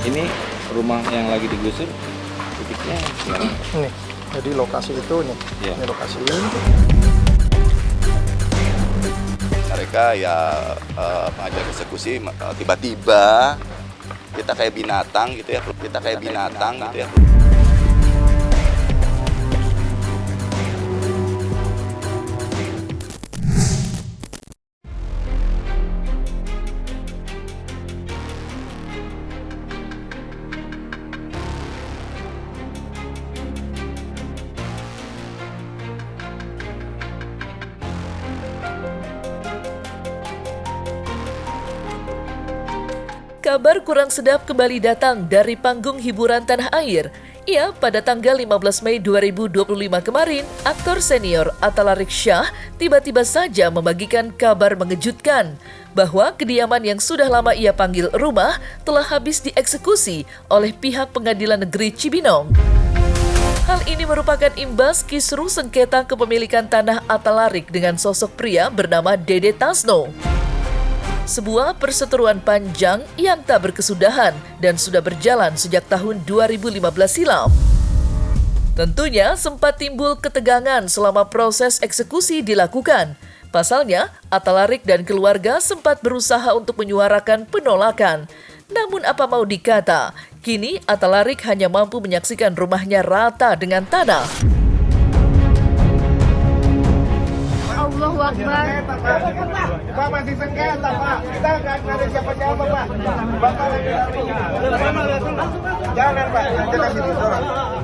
Ini rumah yang lagi digusur, titiknya sekarang. Nih, jadi lokasi itu nih, Iya. ini lokasi ini. Mereka ya pengajar eksekusi tiba-tiba kita kayak binatang gitu ya, Kabar kurang sedap kembali datang dari panggung hiburan tanah air. Ya, pada tanggal 15 Mei 2025 kemarin, aktor senior Atalarik Syah tiba-tiba saja membagikan kabar mengejutkan bahwa kediaman yang sudah lama ia panggil rumah telah habis dieksekusi oleh pihak Pengadilan Negeri Cibinong. Hal ini merupakan imbas kisruh sengketa kepemilikan tanah Atalarik dengan sosok pria bernama Dede Tasno. Sebuah perseteruan panjang yang tak berkesudahan dan sudah berjalan sejak tahun 2015 silam. Tentunya sempat timbul ketegangan selama proses eksekusi dilakukan. Pasalnya, Atalarik dan keluarga sempat berusaha untuk menyuarakan penolakan. Namun apa mau dikata, kini Atalarik hanya mampu menyaksikan rumahnya rata dengan tanah. Allahu Akbar. Pak masih sengketa Pak, kita nggak ada siapa-siapa Pak. Bapak lagi jangan Pak, kita kasih dulu.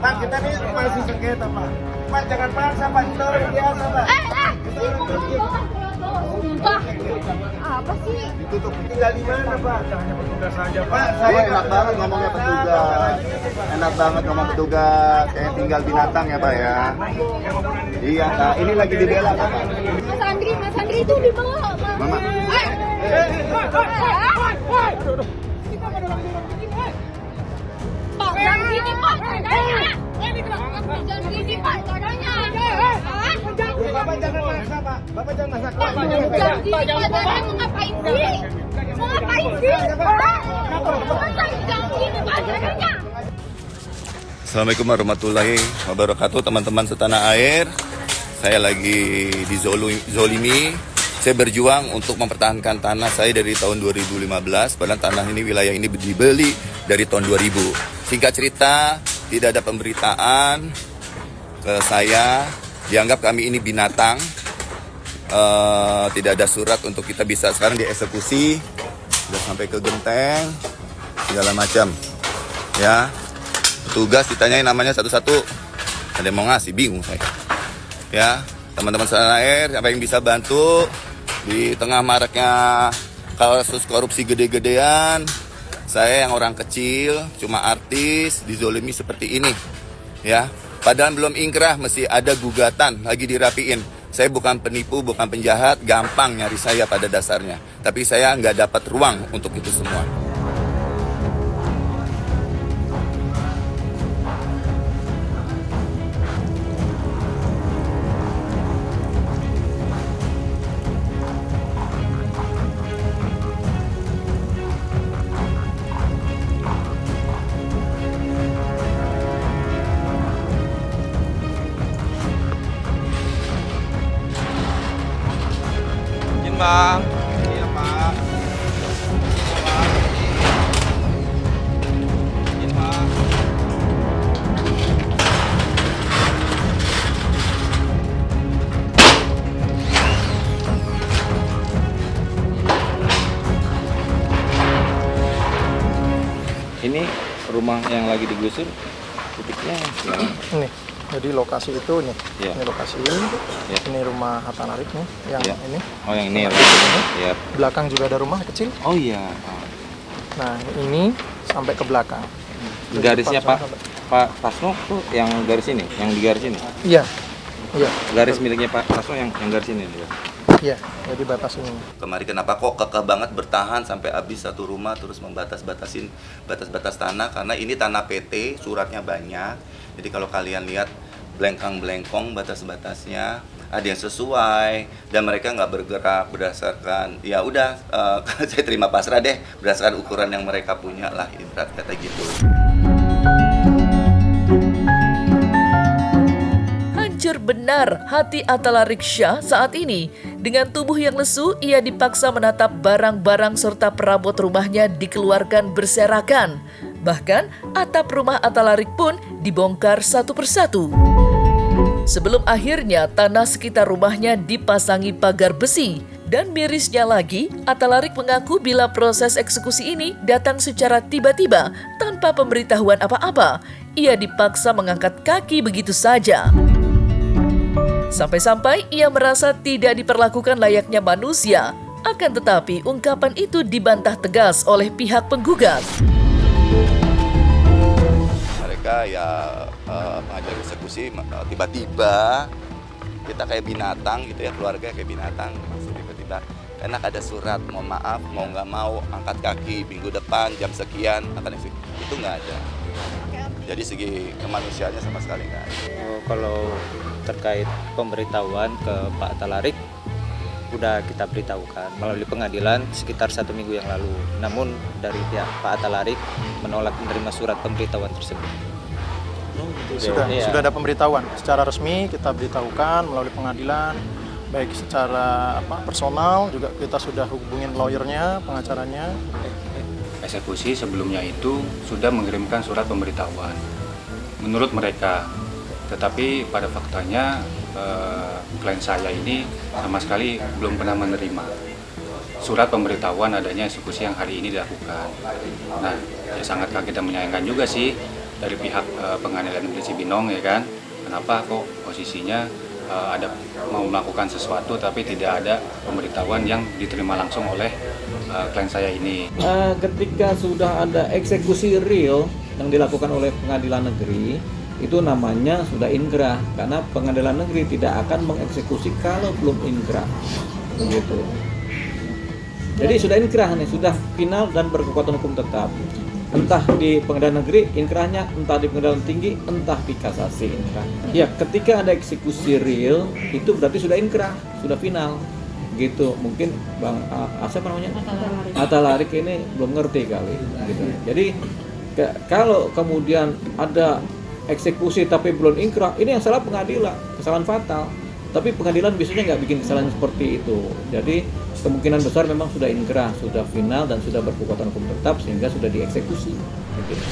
Pak kita ini masih sengketa Pak. Pak jangan paksa Pak, kita orang biasa Pak. Sumpah. Apa sih? Ditutup tinggal di mana Pak? Hanya petugas saja Pak. Saya enak banget ngomongnya petugas. Enak banget ngomong petugas. Kayak tinggal binatang ya Pak ya. Iya, nah, ini lagi dibela Pak. Mas Andri itu di bawah. Mama. Pak, jangan gini Pak. Jangan gini Pak, caranya. Bapak jangan maksa Pak. Bapak jangan maksa. Pak, jangan gini Pak. Caranya mau ngapain sih? Mau ngapain sih? Jangan gini Pak, caranya. Assalamualaikum warahmatullahi wabarakatuh, teman-teman setanah air. Saya lagi dizolimi. Saya berjuang untuk mempertahankan tanah saya dari tahun 2015. Padahal tanah ini, wilayah ini dibeli dari tahun 2000. Singkat cerita, tidak ada pemberitaan ke saya. Dianggap kami ini binatang. Tidak ada surat untuk kita bisa sekarang dieksekusi. Sudah sampai ke genteng, segala macam. Ya, petugas ditanyain namanya satu-satu. Ada yang mau ngasih, bingung saya. Ya, teman-teman setanah air, siapa yang bisa bantu di tengah maraknya kasus korupsi gede-gedean. Saya yang orang kecil, cuma artis, dizolimi seperti ini. Ya, padahal belum ingkrah, mesti ada gugatan, lagi dirapiin. Saya bukan penipu, bukan penjahat, gampang nyari saya pada dasarnya. Tapi saya nggak dapat ruang untuk itu semua. Bang, iya Pak. Izin Pak. Ini rumah yang lagi digusur, titiknya sekarang. Nih, jadi lokasi itu nih, Iya. ini lokasi ini. Iya. Ini rumah Atalarik nih, yang Iya. ini. Oh yang ini ya Rumah Pak. ini. Ya. Belakang juga ada rumah kecil. Oh iya. Oh. Nah, ini sampai ke belakang. Jadi Garisnya depan Pak sampai- Pak Tasno tuh yang garis ini, yang di garis ini. Iya. Iya. Garis miliknya Pak Tasno yang garis ini. Iya, jadi batas ini. Kemarin kenapa kok kekeh banget bertahan sampai habis satu rumah, terus membatas-batasin batas-batas tanah, karena ini tanah PT, suratnya banyak. Jadi kalau kalian lihat belengkang-belengkong batas-batasnya, ada yang sesuai, dan mereka nggak bergerak berdasarkan ya udah saya terima pasrah deh berdasarkan ukuran yang mereka punya lah, ibarat kata gitu. Hancur benar hati Atala Riksha saat ini. Dengan tubuh yang lesu, ia dipaksa menatap barang-barang serta perabot rumahnya dikeluarkan berserakan. Bahkan, atap rumah Atalarik pun dibongkar satu persatu. Sebelum akhirnya tanah sekitar rumahnya dipasangi pagar besi. Dan mirisnya lagi, Atalarik mengaku bila proses eksekusi ini datang secara tiba-tiba tanpa pemberitahuan apa-apa. Ia dipaksa mengangkat kaki begitu saja. Sampai-sampai ia merasa tidak diperlakukan layaknya manusia. Akan tetapi ungkapan itu dibantah tegas oleh pihak penggugat. Mereka ya mengajar eksekusi tiba-tiba kita kayak binatang gitu ya, keluarga kayak binatang, maksudnya tiba-tiba enak ada surat mohon maaf mau nggak mau angkat kaki minggu depan jam sekian akan eksekusi, itu nggak ada. Jadi segi kemanusiaannya sama sekali nggak ada. Kalau terkait pemberitahuan ke Pak Atalarik, udah kita beritahukan melalui pengadilan sekitar 1 minggu yang lalu. Namun dari pihak Pak Atalarik menolak menerima surat pemberitahuan tersebut. Sudah ada pemberitahuan secara resmi, kita beritahukan melalui pengadilan, baik secara personal juga kita sudah hubungin lawyernya, pengacaranya. Eksekusi sebelumnya itu sudah mengirimkan surat pemberitahuan menurut mereka, tetapi pada faktanya klien saya ini sama sekali belum pernah menerima surat pemberitahuan adanya eksekusi yang hari ini dilakukan. Nah, ya sangat kaget dan menyayangkan juga sih dari pihak Pengadilan Negeri Cibinong, ya kan, kenapa kok posisinya ada mau melakukan sesuatu tapi tidak ada pemberitahuan yang diterima langsung oleh klien saya ini. Ketika sudah ada eksekusi real yang dilakukan oleh pengadilan negeri, itu namanya sudah inkrah, karena pengadilan negeri tidak akan mengeksekusi kalau belum inkrah, begitu. Jadi sudah inkrah nih, sudah final dan berkekuatan hukum tetap. Entah di pengadilan negeri inkrahnya, entah di pengadilan tinggi, entah di kasasi inkrah. Ya, ketika ada eksekusi real itu berarti sudah inkrah, sudah final. Gitu. Mungkin Bang siapa namanya? Atalarik ini belum ngerti kali gitu. Jadi kalau kemudian ada eksekusi tapi belum inkrah, ini yang salah pengadilan, kesalahan fatal. Tapi pengadilan biasanya nggak bikin kesalahan seperti itu. Jadi kemungkinan besar memang sudah inkrah, sudah final dan sudah berkekuatan hukum tetap sehingga sudah dieksekusi. Gitu.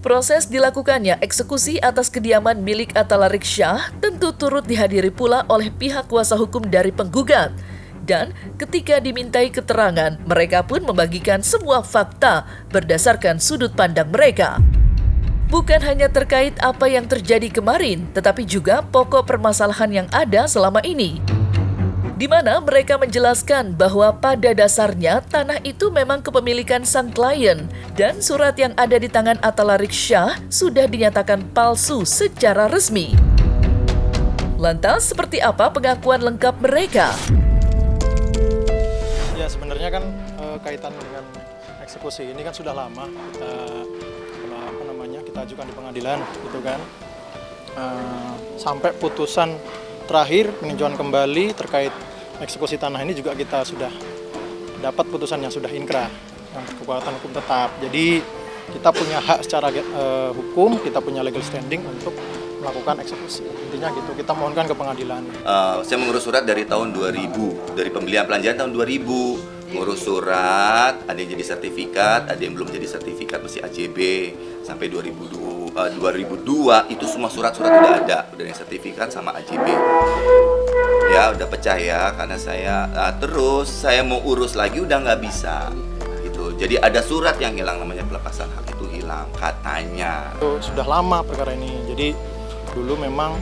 Proses dilakukannya eksekusi atas kediaman milik Atalarik Syah tentu turut dihadiri pula oleh pihak kuasa hukum dari penggugat. Dan ketika dimintai keterangan, mereka pun membagikan semua fakta berdasarkan sudut pandang mereka. Bukan hanya terkait apa yang terjadi kemarin, tetapi juga pokok permasalahan yang ada selama ini. Di mana mereka menjelaskan bahwa pada dasarnya tanah itu memang kepemilikan sang klien dan surat yang ada di tangan Atalarik Syah sudah dinyatakan palsu secara resmi. Lantas seperti apa pengakuan lengkap mereka? Ya sebenarnya kan kaitan dengan eksekusi ini kan sudah lama kita ajukan di pengadilan gitu kan, sampai putusan terakhir peninjauan kembali terkait eksekusi tanah ini juga kita sudah dapat putusan yang sudah inkrah, yang berkekuatan hukum tetap. Jadi kita punya hak secara hukum, kita punya legal standing untuk melakukan eksekusi. Intinya gitu, kita mohonkan ke pengadilan. Saya mengurus surat dari tahun 2000, dari pembelian pelanjaan tahun 2000. Ngurus surat, ada yang jadi sertifikat, ada yang belum jadi sertifikat, masih AJB. Sampai 2002 itu semua surat-surat udah ada, udah yang sertifikat sama AJB. Ya udah pecah ya, karena saya terus saya mau urus lagi udah nggak bisa. Gitu. Jadi ada surat yang hilang, namanya pelepasan hak itu hilang katanya. Sudah lama perkara ini, jadi dulu memang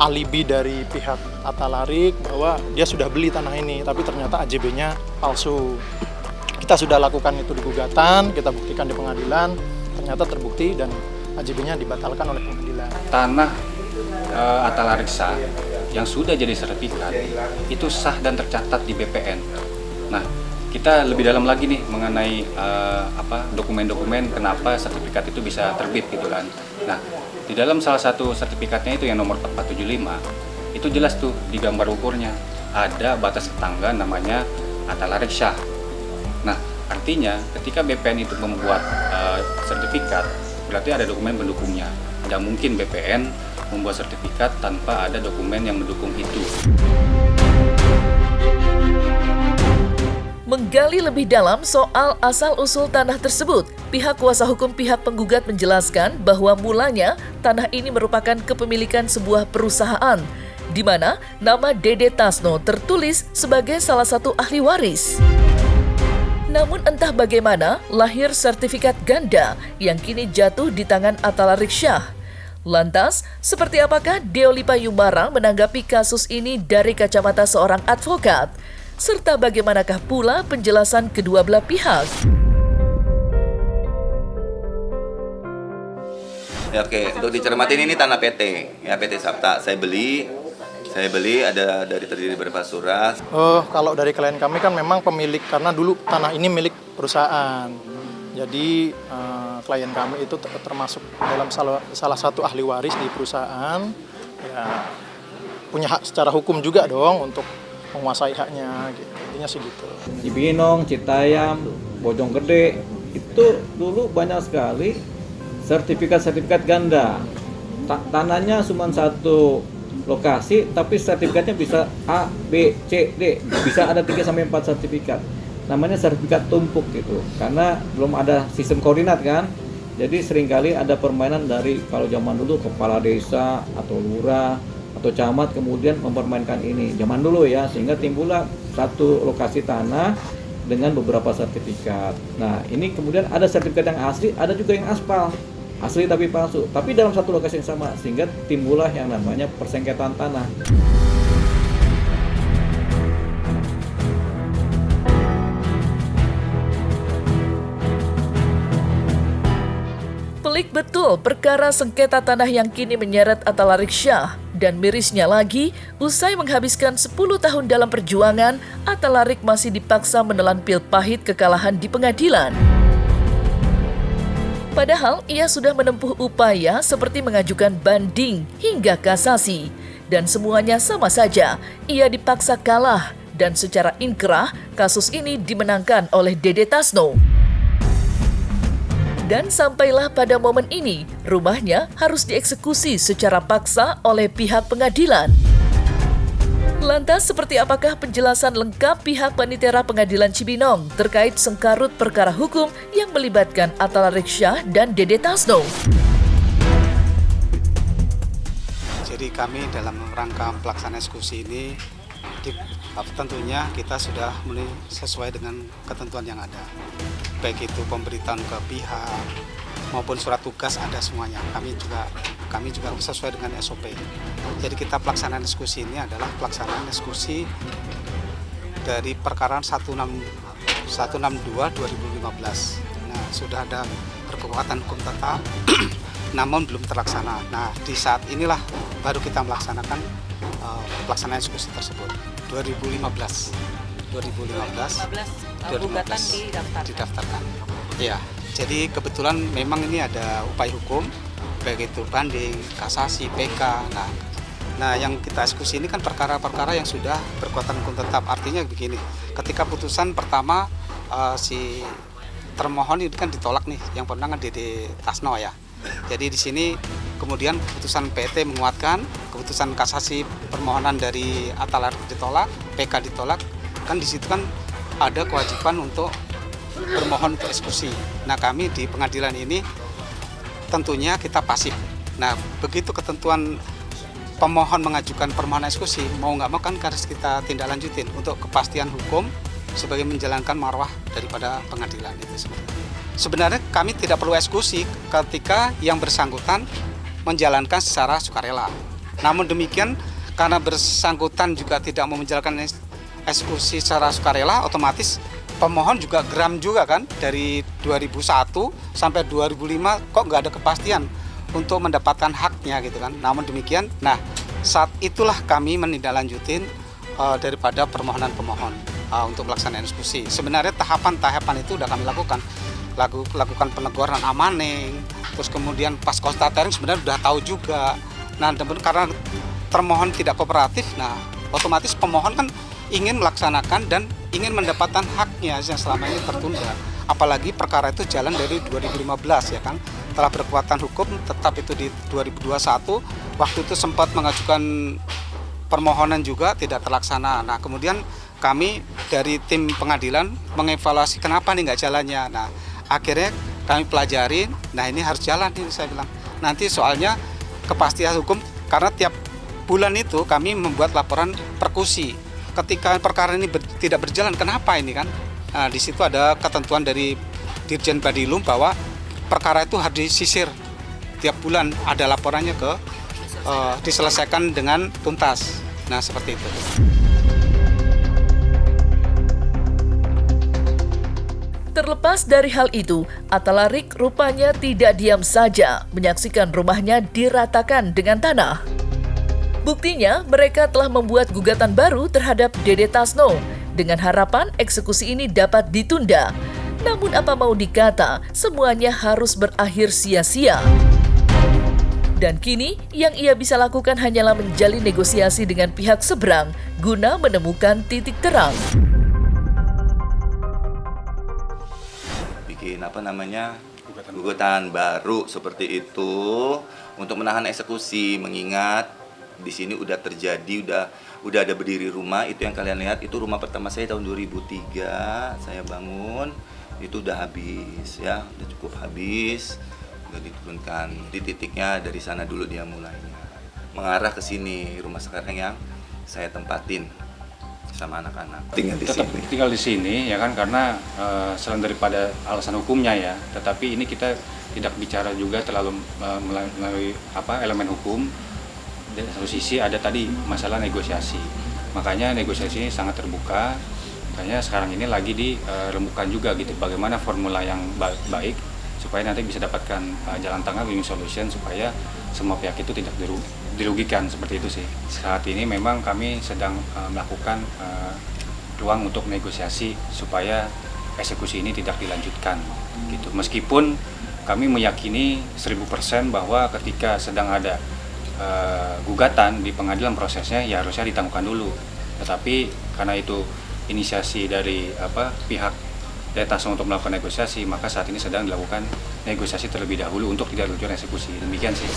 alibi dari pihak Atalarik bahwa dia sudah beli tanah ini, tapi ternyata AJB-nya palsu. Kita sudah lakukan itu di gugatan, kita buktikan di pengadilan, ternyata terbukti dan AJB-nya dibatalkan oleh pengadilan. Tanah Atalarik Syah yang sudah jadi sertifikat itu sah dan tercatat di BPN. Nah, kita lebih dalam lagi nih mengenai dokumen-dokumen kenapa sertifikat itu bisa terbit gitu kan. Nah, di dalam salah satu sertifikatnya itu yang nomor 4475 itu jelas tuh di gambar ukurnya ada batas tetangga namanya Atalarik Syah. Nah, artinya ketika BPN itu membuat sertifikat berarti ada dokumen pendukungnya. Tidak mungkin BPN membuat sertifikat tanpa ada dokumen yang mendukung itu. Menggali lebih dalam soal asal-usul tanah tersebut, pihak kuasa hukum pihak penggugat menjelaskan bahwa mulanya tanah ini merupakan kepemilikan sebuah perusahaan, di mana nama Dede Tasno tertulis sebagai salah satu ahli waris. Namun entah bagaimana lahir sertifikat ganda yang kini jatuh di tangan Atalarik Syah. Lantas, seperti apakah Deolipa Yumarang menanggapi kasus ini dari kacamata seorang advokat? Serta bagaimanakah pula penjelasan kedua belah pihak? Ya, oke, untuk dicermatin ini tanah PT, ya PT Sapta. Saya beli ada terdiri beberapa surat. Kalau dari klien kami kan memang pemilik, karena dulu tanah ini milik perusahaan. Jadi klien kami itu termasuk dalam salah satu ahli waris di perusahaan. Ya, punya hak secara hukum juga dong untuk menguasai haknya, gitu. Intinya sih gitu. Cibinong, Citayam, Bojonggede itu dulu banyak sekali sertifikat ganda. Tanahnya cuma satu lokasi, tapi sertifikatnya bisa A, B, C, D, bisa ada 3 sampai 4 sertifikat. Namanya sertifikat tumpuk gitu, karena belum ada sistem koordinat kan. Jadi seringkali ada permainan dari kalau zaman dulu kepala desa atau lurah atau camat kemudian mempermainkan ini zaman dulu ya, sehingga timbullah satu lokasi tanah dengan beberapa sertifikat. Nah, ini kemudian ada sertifikat yang asli, ada juga yang aspal, asli tapi palsu, tapi dalam satu lokasi yang sama, sehingga timbullah yang namanya persengketaan tanah. Pelik betul perkara sengketa tanah yang kini menyeret Atalarik Syah. Dan mirisnya lagi, usai menghabiskan 10 tahun dalam perjuangan, Atalarik masih dipaksa menelan pil pahit kekalahan di pengadilan. Padahal ia sudah menempuh upaya seperti mengajukan banding hingga kasasi. Dan semuanya sama saja, ia dipaksa kalah dan secara inkrah kasus ini dimenangkan oleh Dede Tasno. Dan sampailah pada momen ini, rumahnya harus dieksekusi secara paksa oleh pihak pengadilan. Lantas, seperti apakah penjelasan lengkap pihak Panitera Pengadilan Cibinong terkait sengkarut perkara hukum yang melibatkan Atalarik Syah dan Dede Tasno? Jadi kami dalam rangka pelaksanaan eksekusi ini tentunya kita sudah sesuai dengan ketentuan yang ada, baik itu pemberitahuan ke pihak maupun surat tugas ada semuanya. Kami juga sesuai dengan SOP. Jadi kita pelaksanaan eksekusi ini adalah pelaksanaan eksekusi dari perkara 162/2015. Nah, sudah ada berkekuatan hukum tetap namun belum terlaksana. Nah, di saat inilah baru kita melaksanakan pelaksanaan eksekusi tersebut. 2015 didaftarkan. Ya, jadi kebetulan memang ini ada upaya hukum, baik itu banding, kasasi, PK. Nah, yang kita eksekusi ini kan perkara-perkara yang sudah berkekuatan hukum tetap. Artinya begini, ketika putusan pertama si termohon ini kan ditolak nih, yang pernah kan Dede Tasno ya. Jadi di sini kemudian keputusan PT menguatkan, keputusan kasasi permohonan dari Atalarik ditolak, PK ditolak, kan di situ kan ada kewajiban untuk bermohon untuk eksekusi. Nah, kami di pengadilan ini tentunya kita pasif. Nah, begitu ketentuan pemohon mengajukan permohonan eksekusi, mau nggak mau kan harus kita tindak lanjutin untuk kepastian hukum sebagai menjalankan marwah daripada pengadilan itu. Sebenarnya kami tidak perlu eksekusi ketika yang bersangkutan menjalankan secara sukarela. Namun demikian, karena bersangkutan juga tidak mau menjalankan eksekusi secara sukarela, otomatis pemohon juga geram juga kan, dari 2001 sampai 2005 kok nggak ada kepastian untuk mendapatkan haknya gitu kan. Namun demikian, nah saat itulah kami menindaklanjutin daripada permohonan pemohon. untuk pelaksanaan eksekusi. Sebenarnya tahapan-tahapan itu sudah kami lakukan peneguran amaning, terus kemudian pas konstatering sebenarnya sudah tahu juga. Nah, karena termohon tidak kooperatif, nah otomatis pemohon kan ingin melaksanakan dan ingin mendapatkan haknya yang selama ini tertunda. Apalagi perkara itu jalan dari 2015 ya kan, telah berkekuatan hukum tetap itu di 2021. Waktu itu sempat mengajukan permohonan juga tidak terlaksana. Nah, kemudian kami dari tim pengadilan mengevaluasi kenapa nih nggak jalannya. Nah, akhirnya kami pelajarin, nah ini harus jalan nih saya bilang. Nanti soalnya kepastian hukum, karena tiap bulan itu kami membuat laporan persekusi. Ketika perkara ini tidak berjalan, kenapa ini kan? Nah, di situ ada ketentuan dari Dirjen Badilum bahwa perkara itu harus disisir. Tiap bulan ada laporannya diselesaikan dengan tuntas. Nah, seperti itu. Terlepas dari hal itu, Atalarik rupanya tidak diam saja menyaksikan rumahnya diratakan dengan tanah. Buktinya, mereka telah membuat gugatan baru terhadap Dede Tasno dengan harapan eksekusi ini dapat ditunda. Namun apa mau dikata, semuanya harus berakhir sia-sia. Dan kini, yang ia bisa lakukan hanyalah menjalin negosiasi dengan pihak seberang guna menemukan titik terang. Bikin gugatan baru seperti itu untuk menahan eksekusi, mengingat di sini udah terjadi, udah ada berdiri rumah. Itu yang kalian lihat, itu rumah pertama saya tahun 2003 saya bangun, itu udah habis ya, udah cukup habis, udah diturunkan. Di titiknya dari sana dulu dia mulainya mengarah ke sini, rumah sekarang yang saya tempatin sama anak-anak. Tinggal di sini ya kan, karena selain daripada alasan hukumnya ya, tetapi ini kita tidak bicara juga terlalu melalui elemen hukum. Di satu sisi ada tadi masalah negosiasi, makanya negosiasi ini sangat terbuka. Makanya sekarang ini lagi dirembukan juga gitu, bagaimana formula yang baik supaya nanti bisa dapatkan jalan tengah, win solution, supaya semua pihak itu tidak dirugikan, seperti itu sih. Saat ini memang kami sedang melakukan ruang untuk negosiasi supaya eksekusi ini tidak dilanjutkan gitu. Meskipun kami meyakini 1000% bahwa ketika sedang ada gugatan di pengadilan, prosesnya ya harusnya ditangguhkan dulu. Tetapi karena itu inisiasi dari pihak Dede Tasno untuk melakukan negosiasi, maka saat ini sedang dilakukan negosiasi terlebih dahulu untuk tidak dilanjutkan eksekusi. Demikian sih.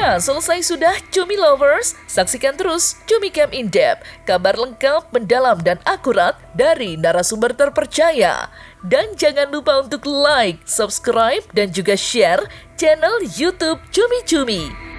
Nah, selesai sudah Cumi Lovers? Saksikan terus Cumi Camp In Depth, kabar lengkap, mendalam, dan akurat dari narasumber terpercaya. Dan jangan lupa untuk like, subscribe, dan juga share channel YouTube Cumi Cumi.